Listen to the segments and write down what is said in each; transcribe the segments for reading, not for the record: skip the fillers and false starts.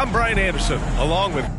I'm Brian Anderson, along with...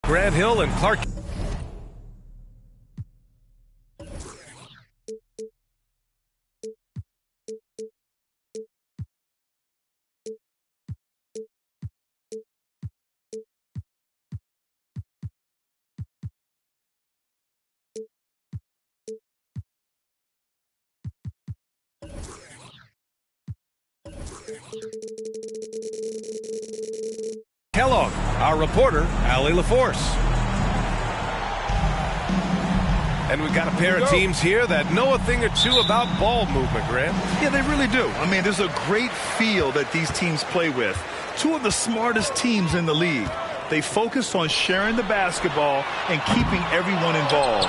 Grant Hill and Clark. Kellogg, our reporter, Allie LaForce. And we've got a pair of teams here that know a thing or two about ball movement, Grant. Yeah, they really do. I mean, there's a great feel that these teams play with. Two of the smartest teams in the league. They focus on sharing the basketball and keeping everyone involved.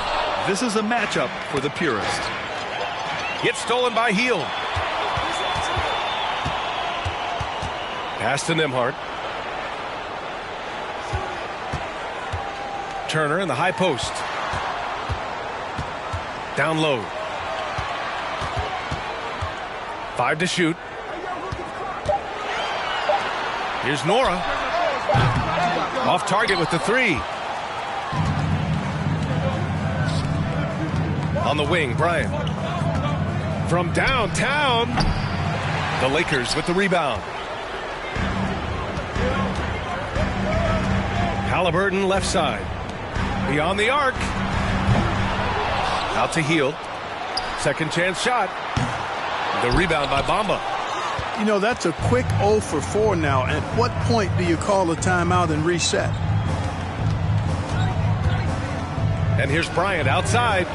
This is a matchup for the purist. It's stolen by Hield. Pass to Nembhard. Turner in the high post. Down low. 5 to shoot. Here's Nora. Off target with the 3. On the wing, Bryant. From downtown. The Lakers with the rebound. Halliburton left side. Beyond the arc. Out to Hield. Second chance shot. The rebound by Bamba. You know, that's a quick 0 for 4 now. At what point do you call a timeout and reset? And here's Bryant outside.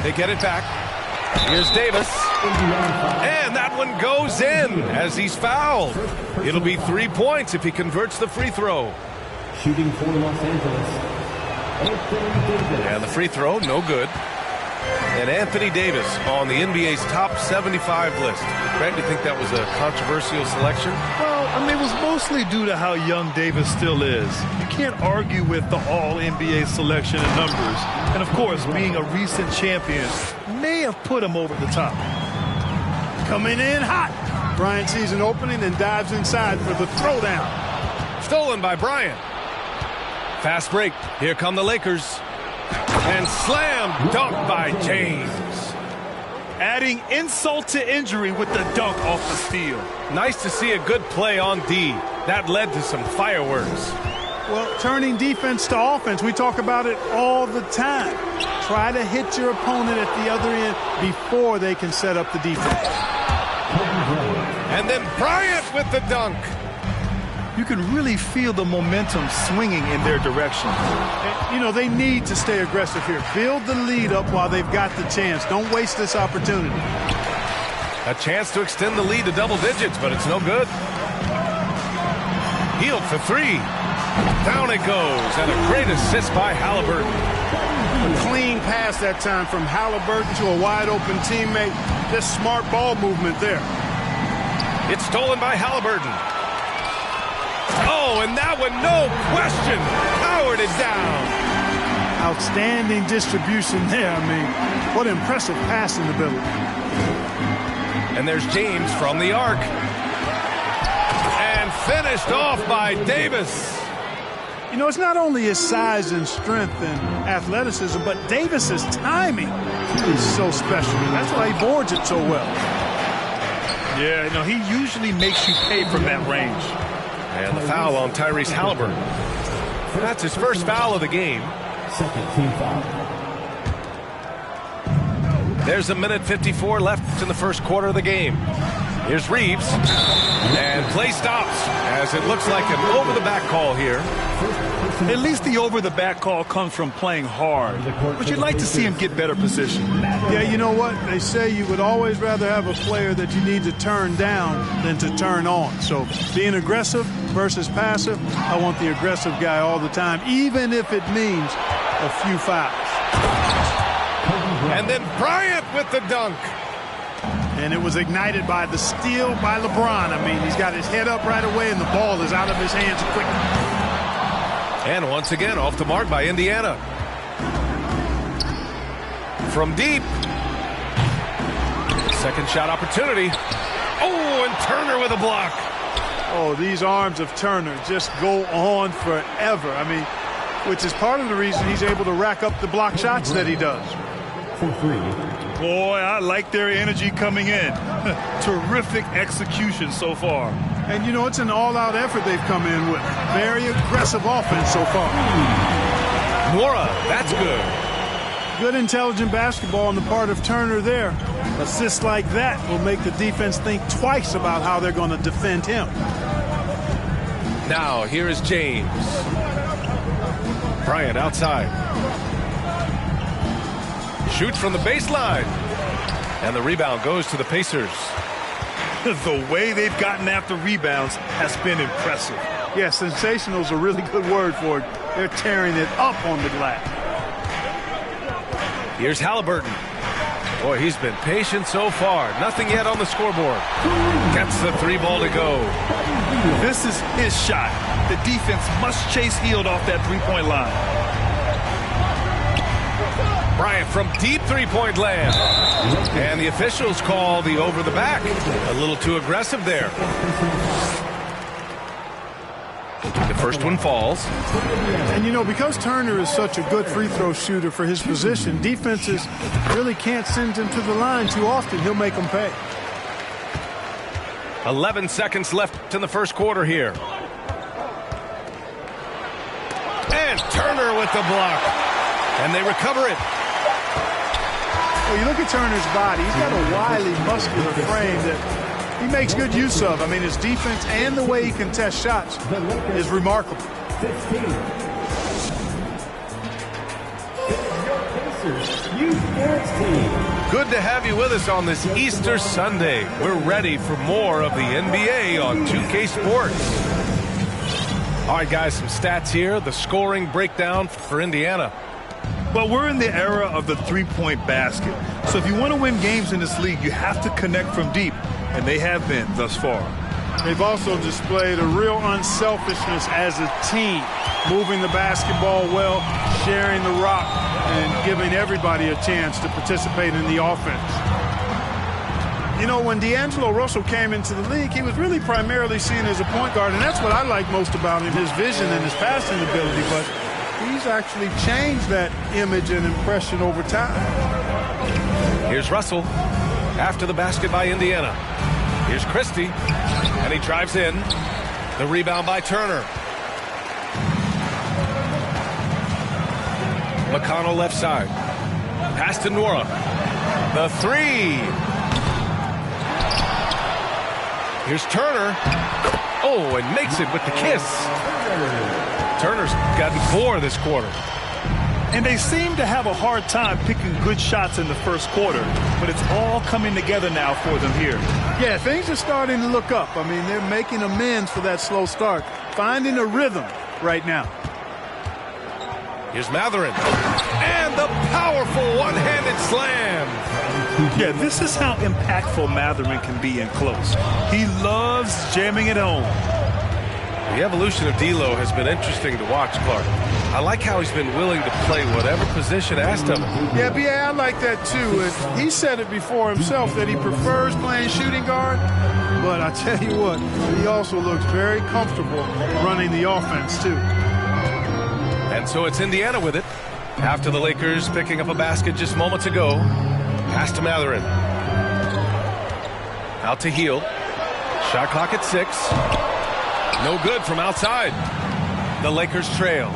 They get it back. Here's Davis. And that one goes in as he's fouled. It'll be 3 points if he converts the free throw. Shooting for Los Angeles. And the free throw, no good. And Anthony Davis on the NBA's top 75 list. Grant, do you think that was a controversial selection? Well, I mean, it was mostly due to how young Davis still is. You can't argue with the all-NBA selection and numbers. And, of course, being a recent champion may have put him over the top. Coming in hot. Bryant sees an opening and dives inside for the throwdown. Stolen by Bryant. Fast break. Here come the Lakers. And slam dunk by James. Adding insult to injury with the dunk off the steal. Nice to see a good play on D. That led to some fireworks. Well, turning defense to offense, we talk about it all the time. Try to hit your opponent at the other end before they can set up the defense. And then Bryant with the dunk. You can really feel the momentum swinging in their direction. And, you know, they need to stay aggressive here. Build the lead up while they've got the chance. Don't waste this opportunity. A chance to extend the lead to double digits, but it's no good. Hield for 3. Down it goes, and a great assist by Halliburton. A clean pass that time from Halliburton to a wide-open teammate. Just smart ball movement there. It's stolen by Halliburton. Oh, and that one, no question. Howard is down. Outstanding distribution there. I mean, what impressive passing ability. And there's James from the arc. And finished off by Davis. You know, it's not only his size and strength and athleticism, but Davis's timing is so special. That's why he boards it so well. Yeah, no, he usually makes you pay from that range. And the foul on Tyrese Halliburton. That's his first foul of the game. Second team foul. There's 1:54 left in the first quarter of the game. Here's Reeves. And play stops as it looks like an over-the-back call here. At least the over-the-back call comes from playing hard. But you'd like to see him get better position. Yeah, you know what? They say you would always rather have a player that you need to turn down than to turn on. So being aggressive versus passive, I want the aggressive guy all the time, even if it means a few fouls. And then Bryant with the dunk. And it was ignited by the steal by LeBron. I mean, he's got his head up right away, and the ball is out of his hands quickly. And once again, off the mark by Indiana. From deep. Second shot opportunity. Oh, and Turner with a block. Oh, these arms of Turner just go on forever. I mean, which is part of the reason he's able to rack up the block shots that he does. For three. Boy, I like their energy coming in. Terrific execution so far. And, you know, it's an all-out effort they've come in with. Very aggressive offense so far. Nora, that's good. Good intelligent basketball on the part of Turner there. Assists like that will make the defense think twice about how they're going to defend him. Now, here is James. Bryant outside. Shoots from the baseline. And the rebound goes to the Pacers. The way they've gotten after rebounds has been impressive. Yeah, sensational is a really good word for it. They're tearing it up on the glass. Here's Halliburton. Boy, he's been patient so far. Nothing yet on the scoreboard. Gets the three ball to go. This is his shot. The defense must chase Hield off that three-point line. Bryant from deep three-point land. And the officials call the over the back. A little too aggressive there. The first one falls. And, you know, because Turner is such a good free throw shooter for his position, defenses really can't send him to the line too often. He'll make them pay. 11 seconds left in the first quarter here. And Turner with the block. And they recover it. Well, you look at Turner's body, he's got a wily, muscular frame that he makes good use of. I mean, his defense and the way he contests shots is remarkable. 16. Youth Sports Team. Good to have you with us on this Easter Sunday. We're ready for more of the NBA on 2K Sports. All right, guys, some stats here. The scoring breakdown for Indiana. Well, we're in the era of the three-point basket. So if you want to win games in this league, you have to connect from deep. And they have been thus far. They've also displayed a real unselfishness as a team, moving the basketball well, sharing the rock, and giving everybody a chance to participate in the offense. You know, when D'Angelo Russell came into the league, he was really primarily seen as a point guard, and that's what I like most about him, his vision and his passing ability. But he's actually changed that image and impression over time. Here's Russell after the basket by Indiana. Here's Christie, and he drives in. The rebound by Turner. McConnell left side. Pass to Nora. The three. Here's Turner. Oh, and makes it with the kiss. Turner's gotten 4 this quarter. And they seem to have a hard time picking good shots in the first quarter, but it's all coming together now for them here. Yeah, things are starting to look up. I mean, they're making amends for that slow start, finding a rhythm right now. Here's Matherin. And the powerful one-handed slam. Yeah, this is how impactful Matherin can be in close. He loves jamming it home. The evolution of D'Lo has been interesting to watch, Clark. I like how he's been willing to play whatever position asked of him. Yeah, B.A., I like that too. And he said it before himself that he prefers playing shooting guard. But I tell you what, he also looks very comfortable running the offense too. And so it's Indiana with it. After the Lakers picking up a basket just moments ago. Pass to Mathurin. Out to Hield. Shot clock at 6. No good from outside. The Lakers trail.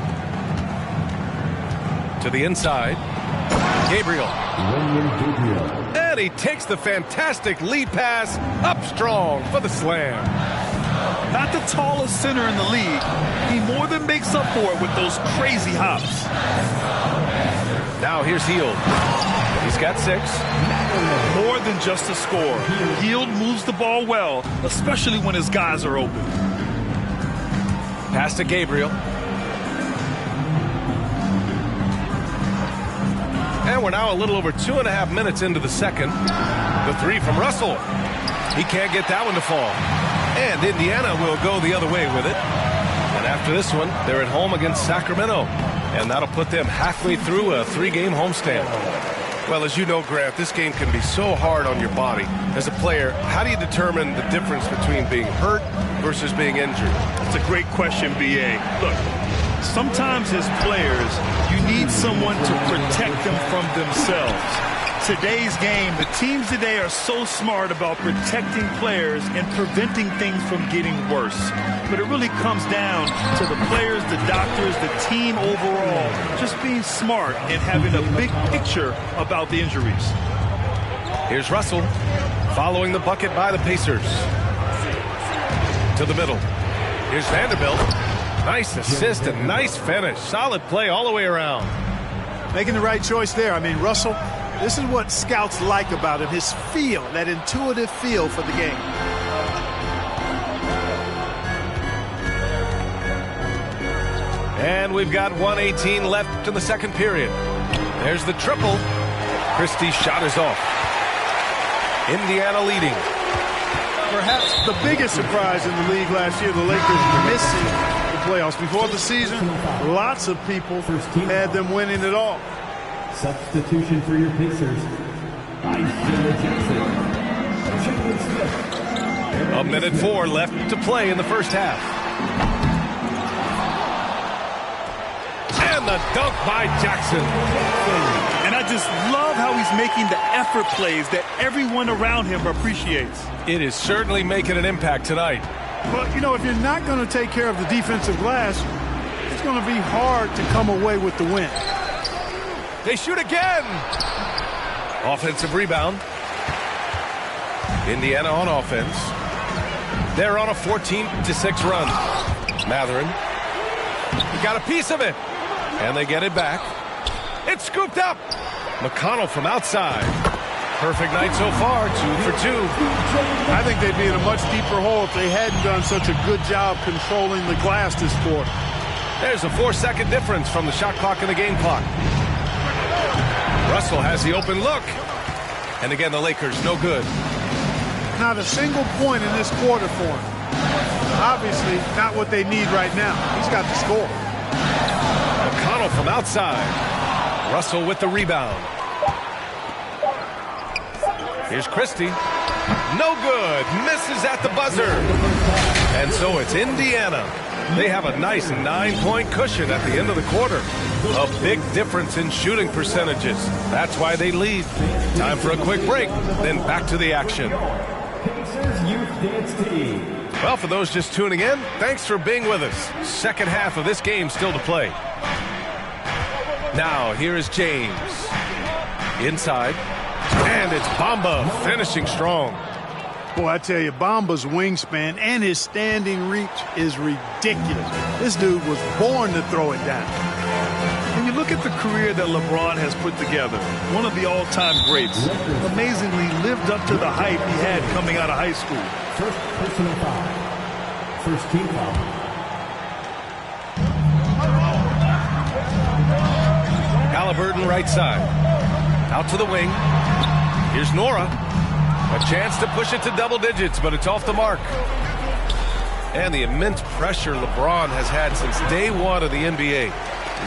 To the inside. Gabriel. And he takes the fantastic lead pass up strong for the slam. Not the tallest center in the league. He more than makes up for it with those crazy hops. Now here's Hield. He's got 6. More than just a score. Hield moves the ball well, especially when his guys are open. Pass to Gabriel. And we're now a little over 2.5 minutes into the second. The 3 from Russell. He can't get that one to fall. And Indiana will go the other way with it. And after this one, they're at home against Sacramento. And that'll put them halfway through a 3-game homestand. Well, as you know, Grant, this game can be so hard on your body. As a player, how do you determine the difference between being hurt versus being injured? That's a great question, B.A. Look, sometimes as players, you need someone to protect them from themselves. Today's game, the teams today are so smart about protecting players and preventing things from getting worse. But it really comes down to the players, the doctors, the team overall, just being smart and having a big picture about the injuries. Here's Russell following the bucket by the Pacers. To the middle. Here's Vanderbilt. Nice assist and nice finish. Solid play all the way around. Making the right choice there. I mean, Russell, this is what scouts like about him, his feel, that intuitive feel for the game. And we've got 1:18 left in the second period. There's the triple. Christie's shot is off. Indiana leading. Perhaps the biggest surprise in the league last year, the Lakers missing the playoffs. Before the season, lots of people had them winning it all. Substitution for your Pacers. A minute 4 left to play in the first half. And the dunk by Jackson. And I just love how he's making the effort plays that everyone around him appreciates. It is certainly making an impact tonight. But, you know, if you're not going to take care of the defensive glass, it's going to be hard to come away with the win. They shoot again. Offensive rebound. Indiana on offense. They're on a 14-6 run. Mathurin. He got a piece of it. And they get it back. It's scooped up. McConnell from outside. Perfect night so far, 2 for 2. I think they'd be in a much deeper hole if they hadn't done such a good job controlling the glass this quarter. There's a 4-second difference from the shot clock and the game clock. Russell has the open look. And again, the Lakers no good. Not a single point in this quarter for him. Obviously, not what they need right now. He's got the score. McConnell from outside. Russell with the rebound. Here's Christie. No good. Misses at the buzzer. And so it's Indiana. They have a nice 9-point cushion at the end of the quarter. A big difference in shooting percentages. That's why they lead. Time for a quick break, then back to the action. Well, for those just tuning in, thanks for being with us. Second half of this game still to play. Now, here is James. Inside. And it's Bamba finishing strong. Boy, I tell you, Bamba's wingspan and his standing reach is ridiculous. This dude was born to throw it down. When you look at the career that LeBron has put together, one of the all-time greats, amazingly lived up to the hype he had coming out of high school. First personal foul. First team foul. Halliburton right side. Out to the wing. Here's Nora. A chance to push it to double digits, but it's off the mark. And the immense pressure LeBron has had since day one of the NBA.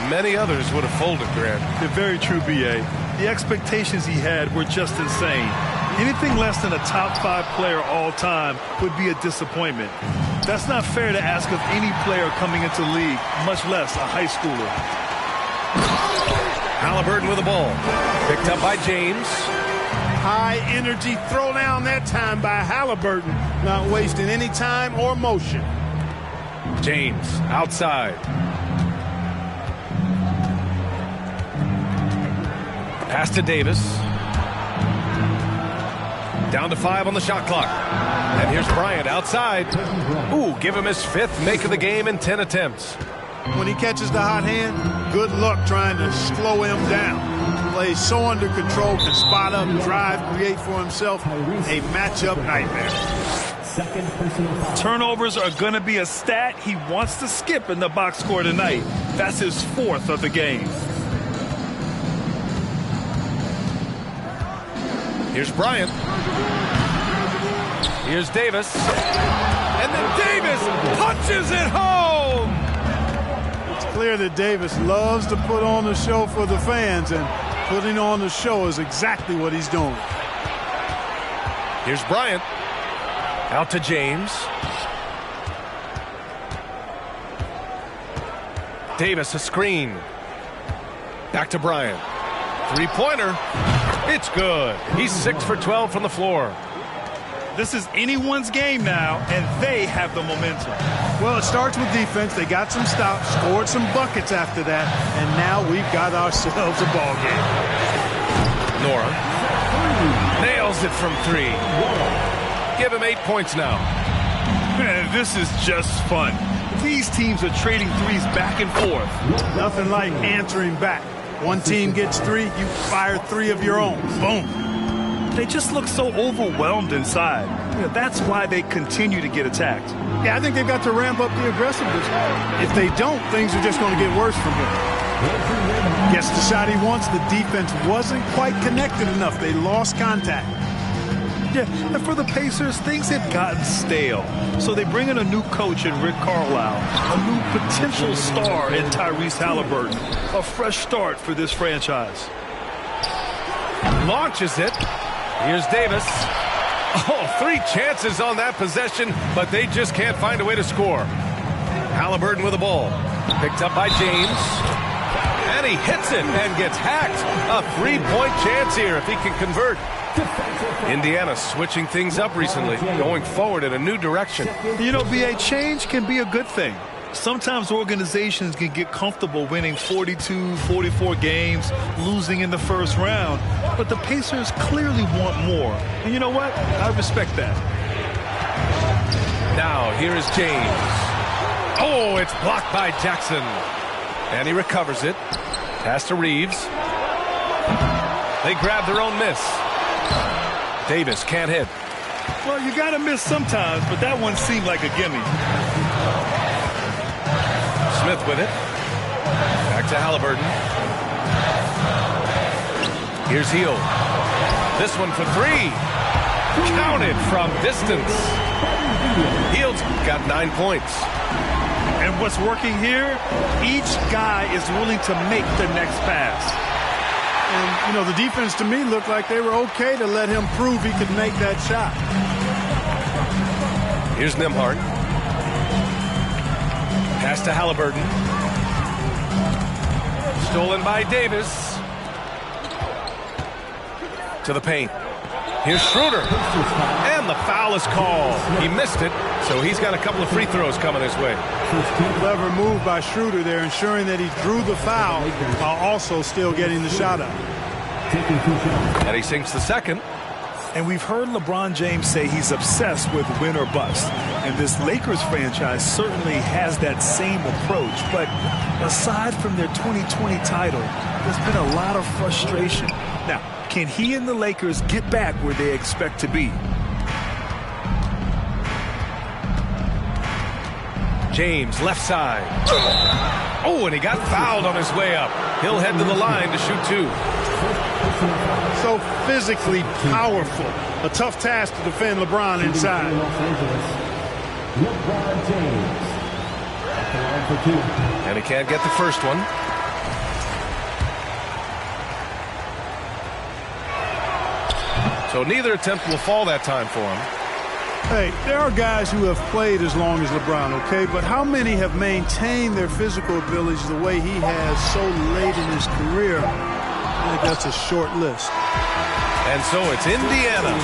Many others would have folded, Grant. They're very true, B.A. The expectations he had were just insane. Anything less than a top 5 player all time would be a disappointment. That's not fair to ask of any player coming into the league, much less a high schooler. Halliburton with the ball. Picked up by James. High energy throw down that time by Halliburton. Not wasting any time or motion. James outside. Pass to Davis. Down to 5 on the shot clock. And here's Bryant outside. Ooh, give him his 5th make of the game in 10 attempts. When he catches the hot hand, good luck trying to slow him down. Plays so under control, can spot up, drive, create for himself a matchup nightmare. Turnovers are going to be a stat he wants to skip in the box score tonight. That's his 4th of the game. Here's Bryant. Here's Davis. And then Davis punches it home. It's clear that Davis loves to put on the show for the fans, and putting on the show is exactly what he's doing. Here's Bryant. Out to James. Davis a screen. Back to Bryant. Three-pointer. It's good. He's 6 for 12 from the floor. This is anyone's game now, and they have the momentum. Well, it starts with defense. They got some stops, scored some buckets after that, and now we've got ourselves a ball game. Nora nails it from 3. Give him 8 points now. Man, this is just fun. These teams are trading threes back and forth. Nothing like answering back. One team gets 3, you fire 3 of your own. Boom. They just look so overwhelmed inside. That's why they continue to get attacked. Yeah, I think they've got to ramp up the aggressiveness. If they don't, things are just going to get worse from here. Gets the shot he wants. The defense wasn't quite connected enough. They lost contact. Yeah, and for the Pacers, things had gotten stale. So they bring in a new coach in Rick Carlisle, a new potential star in Tyrese Halliburton. A fresh start for this franchise. Launches it. Here's Davis. Oh, 3 chances on that possession, but they just can't find a way to score. Halliburton with the ball. Picked up by James. And he hits it and gets hacked. A 3-point chance here if he can convert. Indiana switching things up recently, going forward in a new direction. You know, B.A., change can be a good thing. Sometimes organizations can get comfortable winning 42, 44 games, losing in the first round. But the Pacers clearly want more. And you know what? I respect that. Now, here is James. Oh, it's blocked by Jackson. And he recovers it. Pass to Reeves. They grab their own miss. Davis can't hit. Well, you got to miss sometimes, but that one seemed like a gimme. Smith with it. Back to Halliburton. Here's Hield. This one for 3. Counted from distance. Hield's got 9 points. And what's working here? Each guy is willing to make the next pass. And, you know, the defense to me looked like they were okay to let him prove he could make that shot. Here's Nembhard. Pass to Halliburton. Stolen by Davis. To the paint. Here's Schroeder. And the foul is called. He missed it, so he's got a couple of free throws coming his way. Clever move by Schroeder there, ensuring that he drew the foul while also still getting the shot up. And he sinks the second. And we've heard LeBron James say he's obsessed with win or bust. And this Lakers franchise certainly has that same approach. But aside from their 2020 title, there's been a lot of frustration. Now, can he and the Lakers get back where they expect to be? James, left side. Oh, and he got fouled on his way up. He'll head to the line to shoot 2. So physically powerful. A tough task to defend LeBron inside. LeBron James. At the line for two. And he can't get the first one. So neither attempt will fall that time for him. Hey, there are guys who have played as long as LeBron, okay? But how many have maintained their physical abilities the way he has so late in his career? I think that's a short list. And so it's Indiana.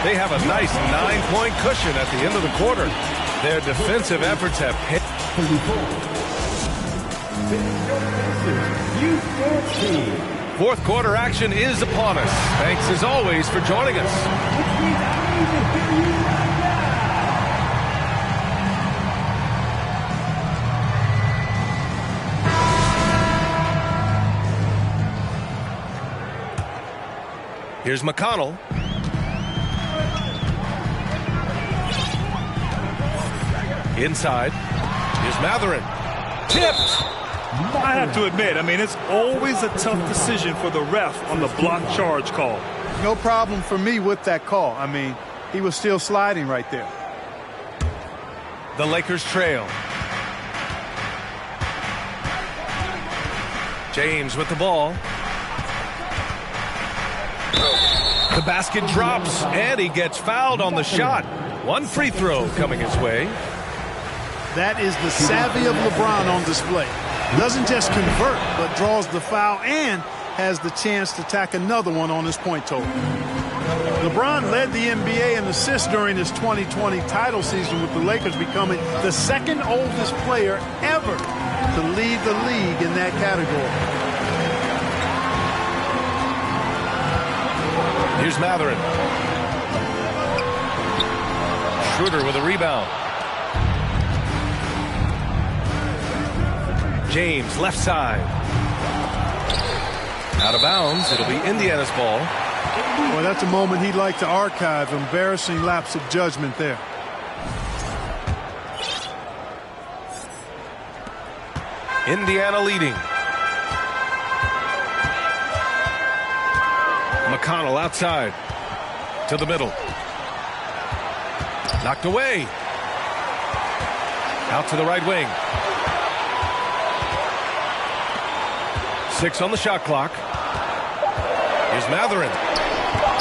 They have a nice 9-point cushion at the end of the quarter. Their defensive efforts have hit. 34. Fourth quarter action is upon us. Thanks as always for joining us. Here's McConnell. Inside. Here's Matherin. Tipped. I have to admit, I mean, it's always a tough decision for the ref on the block charge call. No problem for me with that call. I mean, he was still sliding right there. The Lakers trail. James with the ball. The basket drops, and he gets fouled on the shot. One free throw coming his way. That is the savvy of LeBron on display. Doesn't just convert, but draws the foul and has the chance to tack another one on his point total. LeBron led the NBA in assists during his 2020 title season, with the Lakers becoming the second oldest player ever to lead the league in that category. Here's Matherin. Schroeder with a rebound. James, left side. Out of bounds. It'll be Indiana's ball. Well, that's a moment he'd like to archive. Embarrassing lapse of judgment there. Indiana leading. McConnell outside. To the middle. Knocked away. Out to the right wing. 6 on the shot clock. Here's Matherin.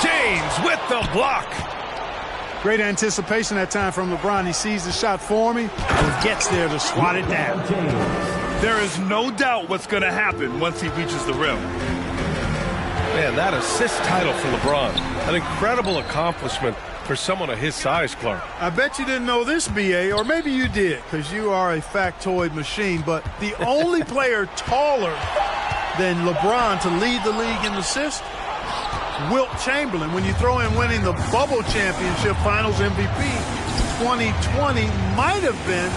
James with the block. Great anticipation that time from LeBron. He sees the shot forming and gets there to swat it down. There is no doubt what's going to happen once he reaches the rim. Man, that assist title for LeBron. An incredible accomplishment for someone of his size, Clark. I bet you didn't know this, B.A., or maybe you did, because you are a factoid machine, but the only player taller than LeBron to lead the league in assists, Wilt Chamberlain. When you throw in winning the Bubble Championship Finals MVP, 2020 might have been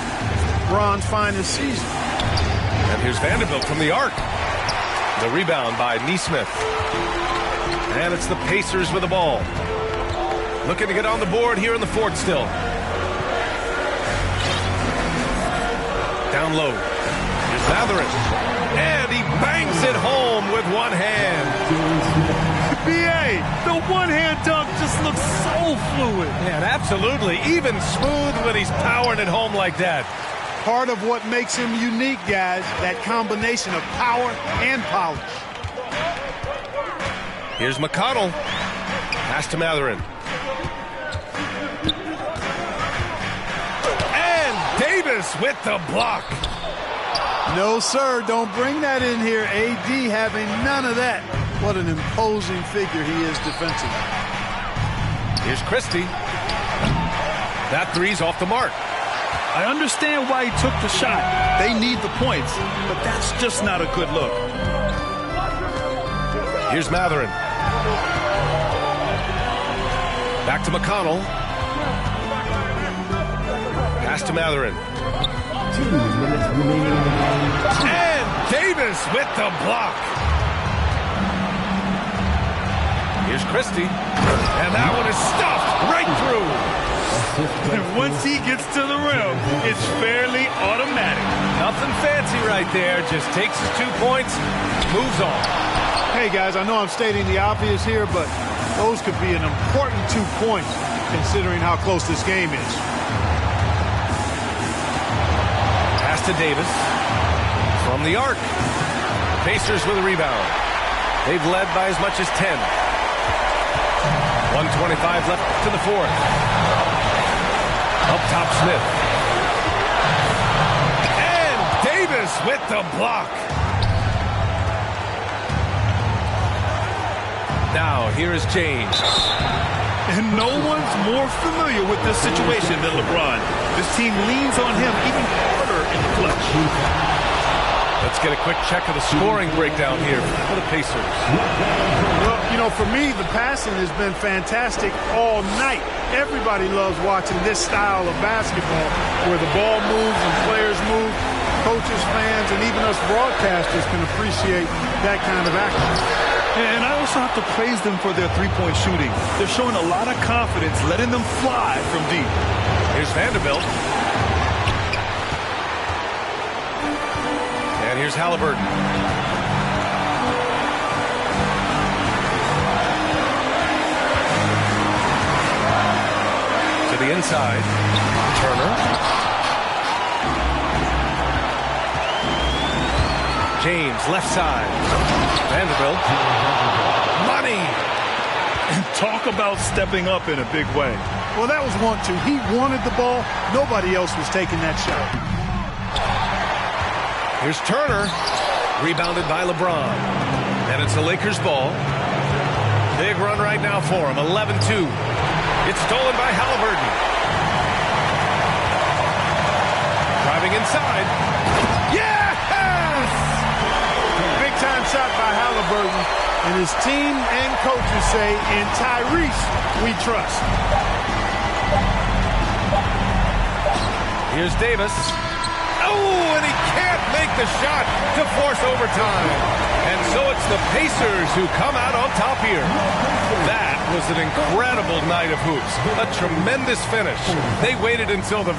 LeBron's finest season. And here's Vanderbilt from the arc. The rebound by Nesmith. And it's the Pacers with the ball. Looking to get on the board here in the fourth still. Down low. Here's Matherin. And he bangs it home with one hand. B.A., the one-hand dunk just looks so fluid. Man, absolutely. Even smooth when he's powering it home like that. Part of what makes him unique, guys, that combination of power and polish. Here's McConnell. Pass to Matherin. And Davis with the block. No, sir, don't bring that in here. AD having none of that. What an imposing figure he is defensively. Here's Christie. That three's off the mark. I understand why he took the shot. They need the points, but that's just not a good look. Here's Matherin. Back to McConnell. Pass to Matherin. 2 minutes remaining in the game. And Davis with the block. Here's Christie. And that one is stuffed right through. And once he gets to the rim, it's fairly automatic. Nothing fancy right there. Just takes his 2 points, moves on. Hey, guys, I know I'm stating the obvious here, but those could be an important 2 points considering how close this game is. to Davis. From the arc. Pacers with a rebound. They've led by as much as 10. 1:25 left to the fourth. Up top, Smith. And Davis with the block. Now, here is James. And no one's more familiar with this situation than LeBron. This team leans on him even harder in the clutch. Let's get a quick check of the scoring breakdown here for the Pacers. Well, you know, for me, the passing has been fantastic all night. Everybody loves watching this style of basketball where the ball moves and players move. Coaches, fans, and even us broadcasters can appreciate that kind of action. And I also have to praise them for their three-point shooting. They're showing a lot of confidence, letting them fly from deep. Here's Vanderbilt. And here's Halliburton. To the inside. Turner. James, left side. Vanderbilt. Money. And talk about stepping up in a big way. Well, that was 1-2. He wanted the ball. Nobody else was taking that shot. Here's Turner. Rebounded by LeBron. And it's the Lakers ball. Big run right now for him. 11-2. It's stolen by Halliburton. Driving inside. Yes! Big-time shot by Halliburton. And his team and coaches say, in Tyrese, we trust. Here's Davis. Oh, and he can't make the shot to force overtime. And so it's the Pacers who come out on top here. That was an incredible night of hoops. A tremendous finish. They waited until the